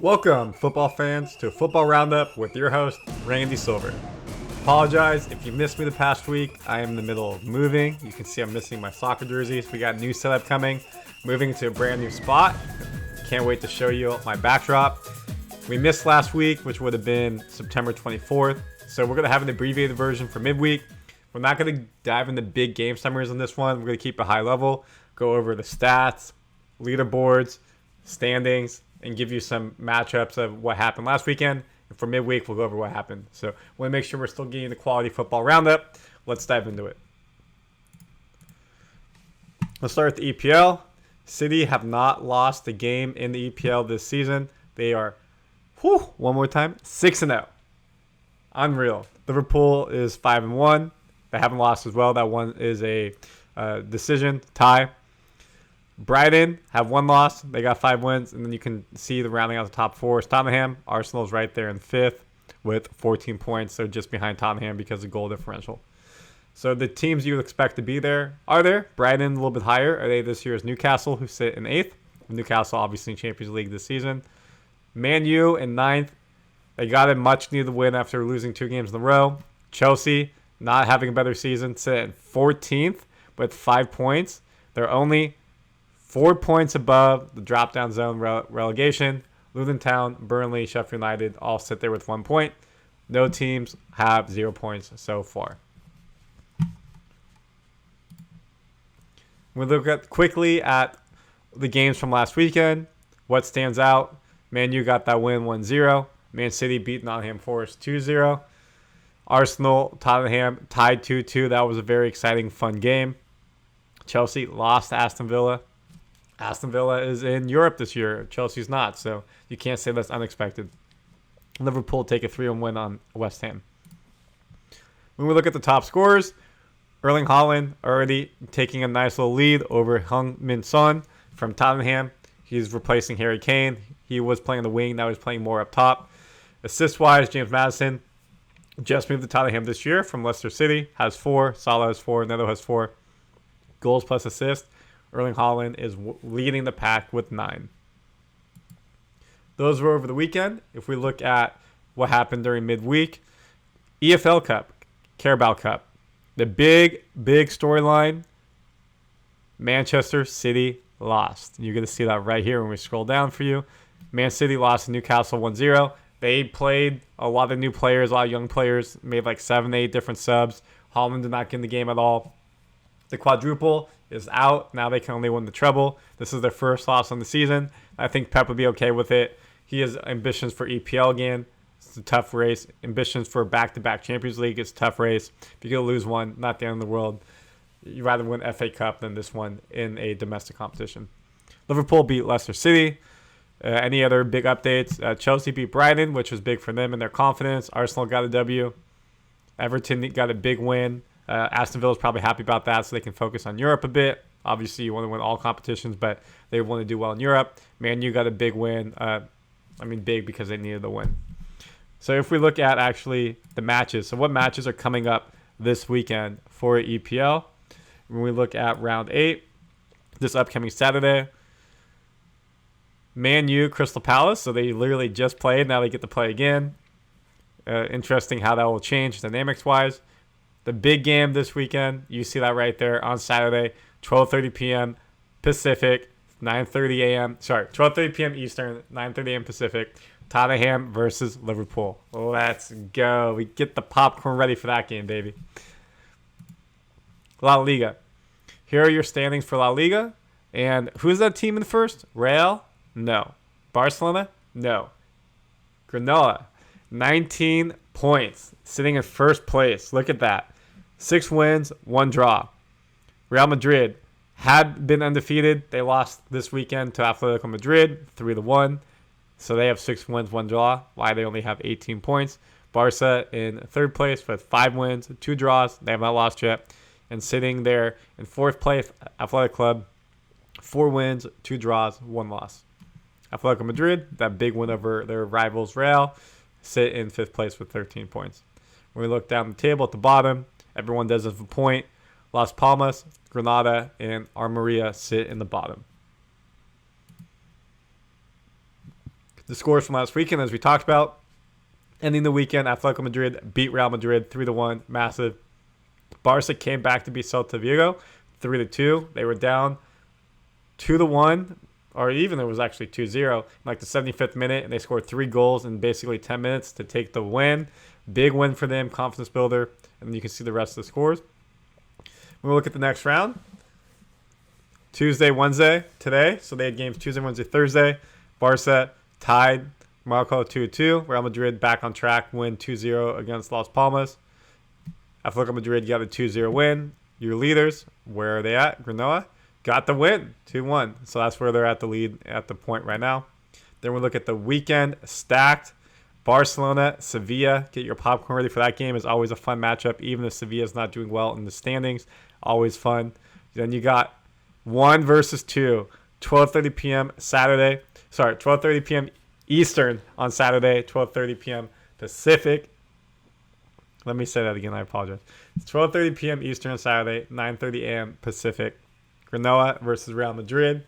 Welcome, football fans, to a football roundup with your host, Randy Silver. Apologize if you missed me the past week. I am in the middle of moving. You can see I'm missing my soccer jerseys. We got a new setup coming, moving to a brand new spot. Can't wait to show you my backdrop. We missed last week, which would have been September 24th. So we're going to have an abbreviated version for midweek. We're not going to dive into big game summaries on this one. We're going to keep it high level, go over the stats, leaderboards, standings, and give you some matchups of what happened last weekend. And for midweek, we'll go over what happened. So we want to make sure we're still getting the quality football roundup. Let's dive into it. Let's start with the EPL. City have not lost a game in the EPL this season. They are, one more time, 6-0. Unreal. Liverpool is 5-1. They haven't lost as well. That one is a decision tie. Brighton have one loss. They got 5 wins. And then you can see the rounding out the top four is Tottenham. Arsenal's right there in 5th with 14 points. They're just behind Tottenham because of goal differential. So the teams you would expect to be there are there. Brighton a little bit higher. Are they this year's Newcastle, who sit in 8th. Newcastle obviously in Champions League this season. Man U in 9th. They got a much needed win after losing 2 games in a row. Chelsea not having a better season, sit in 14th with 5 points. They're only 4 points above the drop-down zone relegation. Luton Town, Burnley, Sheffield United all sit there with 1 point. No teams have 0 points so far. We look quickly at the games from last weekend. What stands out? Man U got that win 1-0. Man City beat Nottingham Forest 2-0. Arsenal, Tottenham tied 2-2. That was a very exciting, fun game. Chelsea lost to Aston Villa. Aston Villa is in Europe this year. Chelsea's not, so you can't say that's unexpected. Liverpool take a 3-1 win on West Ham. When we look at the top scorers, Erling Haaland already taking a nice little lead over Heung-min Son from Tottenham. He's replacing Harry Kane. He was playing the wing. Now he's playing more up top. Assist-wise, James Maddison just moved to Tottenham this year from Leicester City. Has 4. Salah has 4. Neto has 4. Goals plus assists. Erling Haaland is leading the pack with 9. Those were over the weekend. If we look at what happened during midweek, EFL Cup, Carabao Cup. The big storyline, Manchester City lost. You're going to see that right here when we scroll down for you. Man City lost to Newcastle 1-0. They played a lot of new players, a lot of young players, made like 7-8 different subs. Haaland did not get in the game at all. The quadruple is out. Now they can only win the treble. This is their first loss on the season. I think Pep would be okay with it. He has ambitions for EPL again. It's a tough race. Ambitions for back-to-back Champions League. It's a tough race. If you're going to lose one, not the end of the world. You'd rather win FA Cup than this one in a domestic competition. Liverpool beat Leicester City. Any other big updates? Chelsea beat Brighton, which was big for them and their confidence. Arsenal got a W. Everton got a big win. Aston Villa is probably happy about that, so they can focus on Europe a bit. Obviously, you want to win all competitions, but they want to do well in Europe. Man U got a big win. Big because they needed the win. So if we look at actually the matches, so what matches are coming up this weekend for EPL? When we look at round 8, this upcoming Saturday, Man U, Crystal Palace. So they literally just played. Now they get to play again. Interesting how that will change dynamics-wise. The big game this weekend, you see that right there on Saturday, 12:30 p.m. Pacific, 9:30 a.m. 12:30 p.m. Eastern, 9:30 a.m. Pacific. Tottenham versus Liverpool. Let's go. We get the popcorn ready for that game, baby. La Liga. Here are your standings for La Liga. And who's that team in first? Real? No. Barcelona? No. Granola. 19 points. Sitting in first place. Look at that. 6 wins, 1 draw. Real Madrid had been undefeated. They lost this weekend to Atletico Madrid, 3-1. So they have 6 wins, 1 draw. Why they only have 18 points. Barca in third place with 5 wins, 2 draws. They have not lost yet. And sitting there in fourth place, Athletic Club, 4 wins, 2 draws, 1 loss. Atletico Madrid, that big win over their rivals Real, sit in 5th place with 13 points. When we look down the table at the bottom, everyone does have a point. Las Palmas, Granada, and Almeria sit in the bottom. The scores from last weekend, as we talked about, ending the weekend, Atletico Madrid beat Real Madrid 3-1, massive. Barca came back to beat Celta Vigo 3-2. They were down 2-1, or even it was actually 2-0 in like the 75th minute, and they scored 3 goals in basically 10 minutes to take the win. Big win for them, confidence builder, and you can see the rest of the scores. When we look at the next round, Tuesday, Wednesday, today. So they had games Tuesday, Wednesday, Thursday. Barca tied Monaco 2-2. Real Madrid back on track, win 2-0 against Las Palmas. Atletico Madrid got a 2-0 win. Your leaders, where are they at? Granoa got the win, 2-1. So that's where they're at the lead at the point right now. Then we look at the weekend stacked. Barcelona, Sevilla. Get your popcorn ready for that game. It's always a fun matchup, even if Sevilla is not doing well in the standings. Always fun. Then you got 1 versus 2. 12:30 p.m. Saturday. Sorry, 12:30 p.m. Eastern on Saturday. 12:30 p.m. Pacific. Let me say that again. I apologize. It's 12:30 p.m. Eastern on Saturday. 9:30 a.m. Pacific. Granoa versus Real Madrid.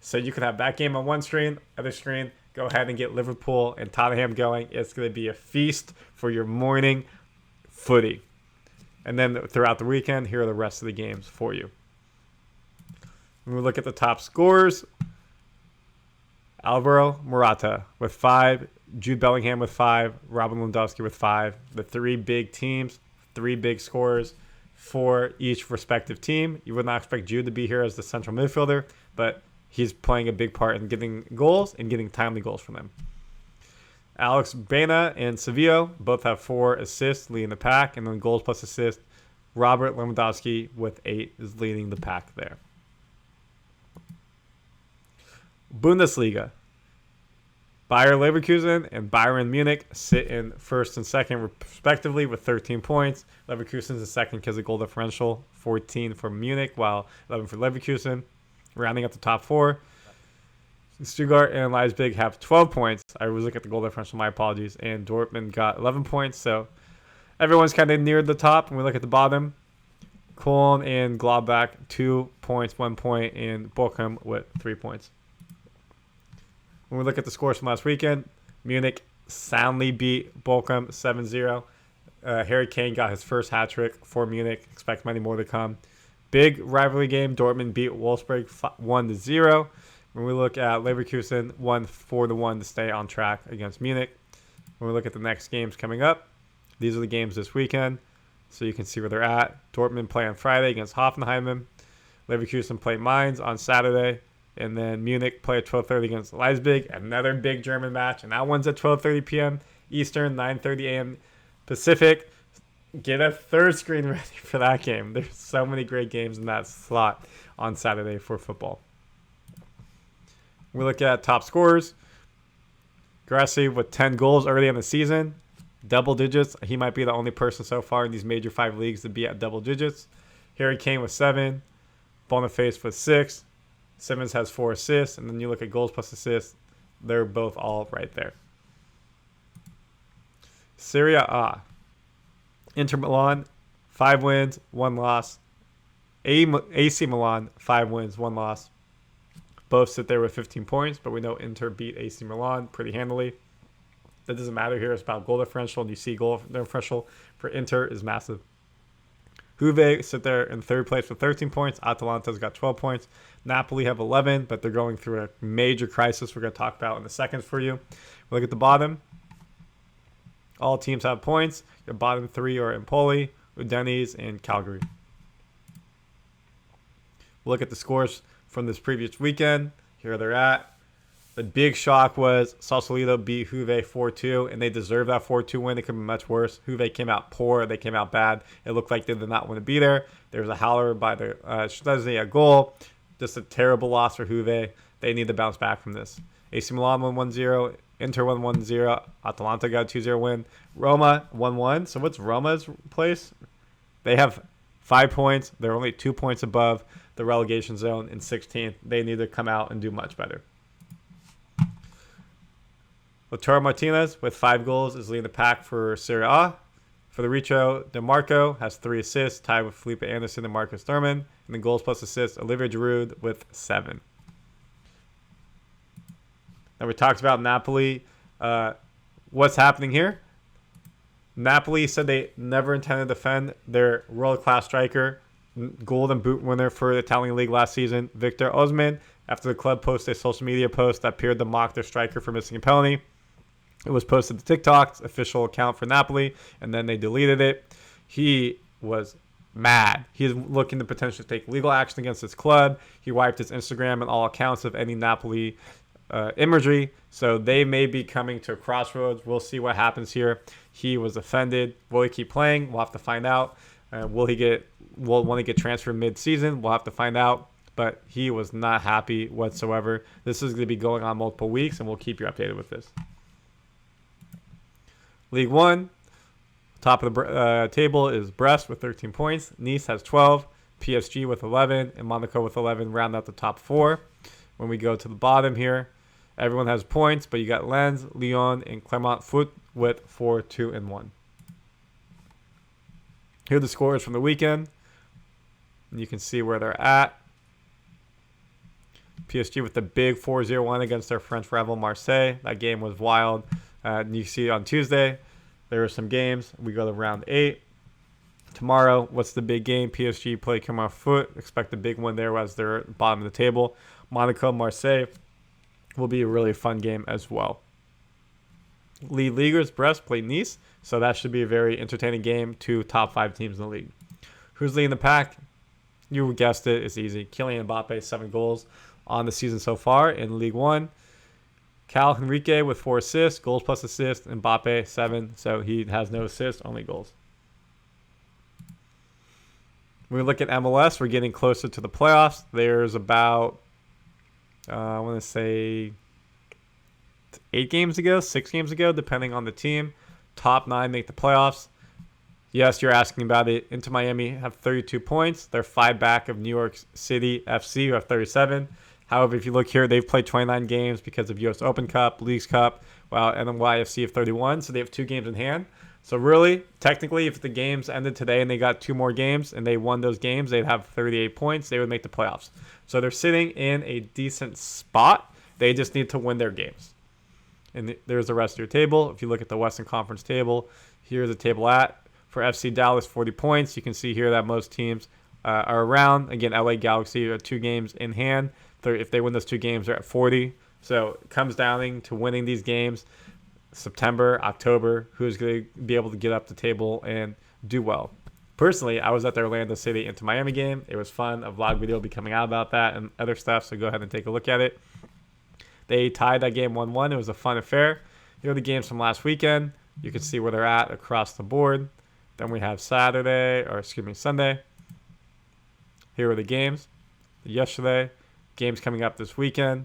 So you can have that game on one screen. Other screen, go ahead and get Liverpool and Tottenham going. It's going to be a feast for your morning footy. And then throughout the weekend, here are the rest of the games for you. When we look at the top scorers, Alvaro Morata with 5, Jude Bellingham with 5, Robin Lewandowski with 5. The 3 big teams, 3 big scorers for each respective team. You would not expect Jude to be here as the central midfielder, but he's playing a big part in getting goals and getting timely goals from them. Alex Baena and Sevilla both have 4 assists, leading the pack, and then goals plus assists. Robert Lewandowski with 8 is leading the pack there. Bundesliga. Bayer Leverkusen and Bayern Munich sit in first and second respectively with 13 points. Leverkusen's in second because of goal differential, 14 for Munich, while 11 for Leverkusen. Rounding up the top 4. Stuttgart and Leipzig have 12 points. I was looking at the goal differential, my apologies. And Dortmund got 11 points, so everyone's kind of near the top. When we look at the bottom, Köln and Gladbach, 2 points, 1 point, and Bochum with 3 points. When we look at the scores from last weekend, Munich soundly beat Bochum 7-0. Harry Kane got his first hat trick for Munich. Expect many more to come. Big rivalry game. Dortmund beat Wolfsburg 1-0. When we look at Leverkusen, won 4-1 to stay on track against Munich. When we look at the next games coming up, these are the games this weekend, so you can see where they're at. Dortmund play on Friday against Hoffenheim. Leverkusen play Mainz on Saturday. And then Munich play at 12:30 against Leipzig. Another big German match. And that one's at 12:30 p.m. Eastern, 9:30 a.m. Pacific. Get a third screen ready for that game. There's so many great games in that slot on Saturday for football. We look at top scorers. Grassi with 10 goals early in the season. Double digits. He might be the only person so far in these major 5 leagues to be at double digits. Harry Kane with 7. Boniface with 6. Simmons has 4 assists. And then you look at goals plus assists. They're both all right there. Seria A. Inter Milan, 5 wins, 1 loss. AC Milan, 5 wins, 1 loss. Both sit there with 15 points, but we know Inter beat AC Milan pretty handily. That doesn't matter here. It's about goal differential, and you see goal differential for Inter is massive. Juve sit there in 3rd place with 13 points. Atalanta's got 12 points. Napoli have 11, but they're going through a major crisis we're going to talk about in a second for you. We look at the bottom. All teams have points. Your bottom 3 are Empoli, Udinese, and Calgary. We'll look at the scores from this previous weekend. Here they're at. The big shock was Sausalito beat Juve 4-2, and they deserved that 4-2 win. It could be much worse. Juve came out poor. They came out bad. It looked like they did not want to be there. There was a howler by the Szczesny at goal. Just a terrible loss for Juve. They need to bounce back from this. AC Milan won 1-0. Inter won 1-0. Atalanta got a 2-0 win. Roma 1-1. So what's Roma's place? They have 5 points. They're only 2 points above the relegation zone in 16th. They need to come out and do much better. Lautaro Martinez with 5 goals is leading the pack for Serie A. For the Richo, DeMarco has 3 assists, tied with Felipe Anderson and Marcus Thurman. And the goals plus assists, Olivier Giroud with 7. And we talked about Napoli. What's happening here? Napoli said they never intended to defend their world-class striker, Golden Boot winner for the Italian League last season, Victor Osimhen, after the club posted a social media post that appeared to mock their striker for missing a penalty. It was posted to TikTok's official account for Napoli, and then they deleted it. He was mad. He's looking to potentially take legal action against his club. He wiped his Instagram and all accounts of any Napoli imagery. So they may be coming to a crossroads. We'll see what happens here. He was offended. Will he keep playing? We'll have to find out. Will want to get transferred mid-season? We'll have to find out. But he was not happy whatsoever. This is going to be going on multiple weeks, and we'll keep you updated with this. League 1, top of the table is Brest with 13 points. Nice has 12, PSG with 11, and Monaco with 11 round out the top 4. When we go to the bottom here, everyone has points, but you got Lens, Lyon, and Clermont Foot with 4, 2, and 1. Here are the scores from the weekend. And you can see where they're at. PSG with the big 4-0 win against their French rival Marseille. That game was wild. And you see on Tuesday, there are some games. We go to round 8. Tomorrow, what's the big game? PSG play Clermont Foot. Expect a big win there as they're bottom of the table. Monaco, Marseille will be a really fun game as well. Leaguers, Brest play Nice. So that should be a very entertaining game. 2 top 5 teams in the league. Who's leading the pack? You guessed it. It's easy. Kylian Mbappe, 7 goals on the season so far in League 1. Cal Henrique with 4 assists, goals plus assists. Mbappe, 7. So he has no assists, only goals. When we look at MLS, we're getting closer to the playoffs. There's about, I want to say, 6 games ago, depending on the team. Top 9 make the playoffs. Yes, you're asking about it. Inter Miami have 32 points. They're 5 back of New York City FC, who have 37. However, if you look here, they've played 29 games because of U.S. Open Cup, Leagues Cup, while NYFC have 31. So they have 2 games in hand. So really, technically, if the games ended today and they got 2 more games and they won those games, they'd have 38 points. They would make the playoffs. So they're sitting in a decent spot. They just need to win their games. And there's the rest of your table. If you look at the Western Conference table, here's the table at. For FC Dallas, 40 points. You can see here that most teams are around. Again, LA Galaxy are 2 games in hand. If they win those 2 games, they're at 40. So it comes down to winning these games. September, October, who's going to be able to get up the table and do well. Personally, I was at the Orlando City Inter Miami game. It was fun. A vlog video will be coming out about that and other stuff, so go ahead and take a look at it. They tied that game 1-1. It was a fun affair. Here are the games from last weekend. You can see where they're at across the board. Then we have Sunday. Here are the games. Yesterday, games coming up this weekend.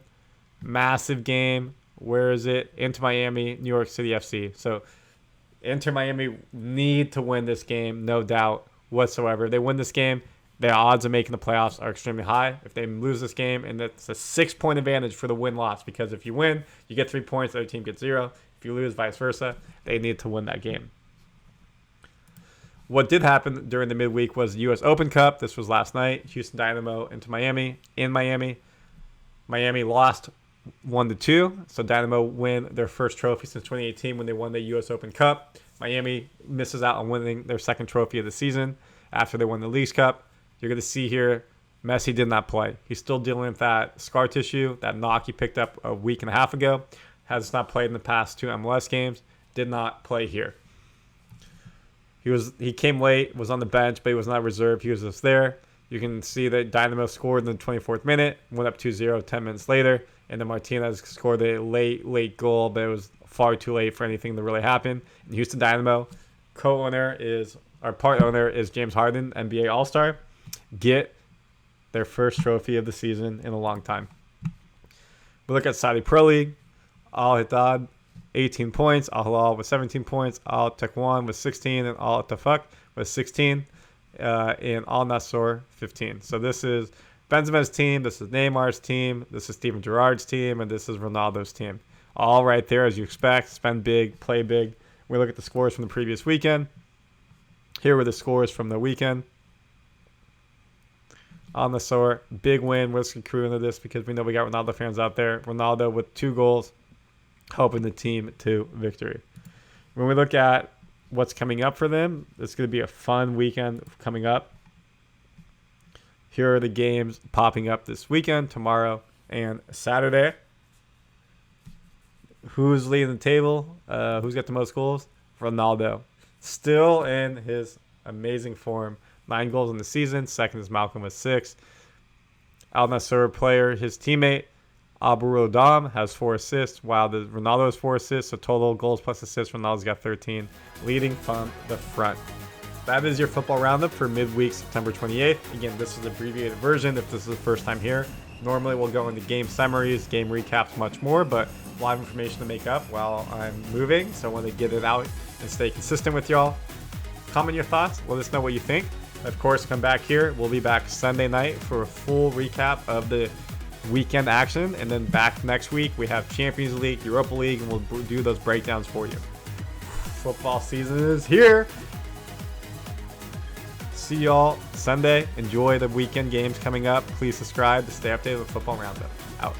Massive game. Where is it? Inter Miami, New York City FC. So Inter Miami need to win this game, no doubt whatsoever. If they win this game, their odds of making the playoffs are extremely high. If they lose this game, and it's a 6-point advantage for the win-loss, because if you win, you get 3 points, the other team gets 0. If you lose, vice versa. They need to win that game. What did happen during the midweek was the U.S. Open Cup. This was last night. Houston Dynamo into Miami. In Miami, Miami lost 1-2. So Dynamo win their first trophy since 2018 when they won the U.S. Open Cup. Miami misses out on winning their second trophy of the season after they won the Leagues Cup. You're going to see here, Messi did not play. He's still dealing with that scar tissue, that knock he picked up a week and a half ago. Has not played in the past 2 MLS games. Did not play here. He came late, was on the bench, but he was not reserved. He was just there. You can see that Dynamo scored in the 24th minute, went up 2-0 10 minutes later, and then Martinez scored a late goal, but it was far too late for anything to really happen. And Houston Dynamo, part owner is James Harden, NBA All-Star. Get their first trophy of the season in a long time. We look at Saudi Pro League. Al Hittad, 18 points. Al Hilal with 17 points. Al Tekwan with 16. And Al Tafak with 16. And Al Nassr, 15. So this is Benzema's team. This is Neymar's team. This is Steven Gerrard's team. And this is Ronaldo's team. All right there, as you expect. Spend big, play big. We look at the scores from the previous weekend. Here were the scores from the weekend. Al Nassr, big win. We're just going to crew into this because we know we got Ronaldo fans out there. Ronaldo with 2 goals. helping the team to victory. When we look at what's coming up for them, it's going to be a fun weekend coming up. Here are the games popping up this weekend, tomorrow and Saturday. Who's leading the table? Who's got the most goals? Ronaldo. Still in his amazing form. 9 goals in the season. Second is Malcolm with 6. Al Nassr player, his teammate, Abu Rodam, has 4 assists, while Ronaldo has 4 assists. So total goals plus assists, Ronaldo's got 13, leading from the front. That is your football roundup for midweek September 28th. Again, this is the abbreviated version if this is the first time here. Normally we'll go into game summaries, game recaps, much more, but a lot of information to make up while I'm moving, so I want to get it out and stay consistent with y'all. Comment your thoughts. Let us know what you think. Of course, come back here. We'll be back Sunday night for a full recap of the weekend action, and then back next week we have Champions League, Europa League, and we'll do those breakdowns for you. Football season is here. See y'all Sunday. Enjoy the weekend games coming up. Please subscribe to stay updated with Football Roundup. Out.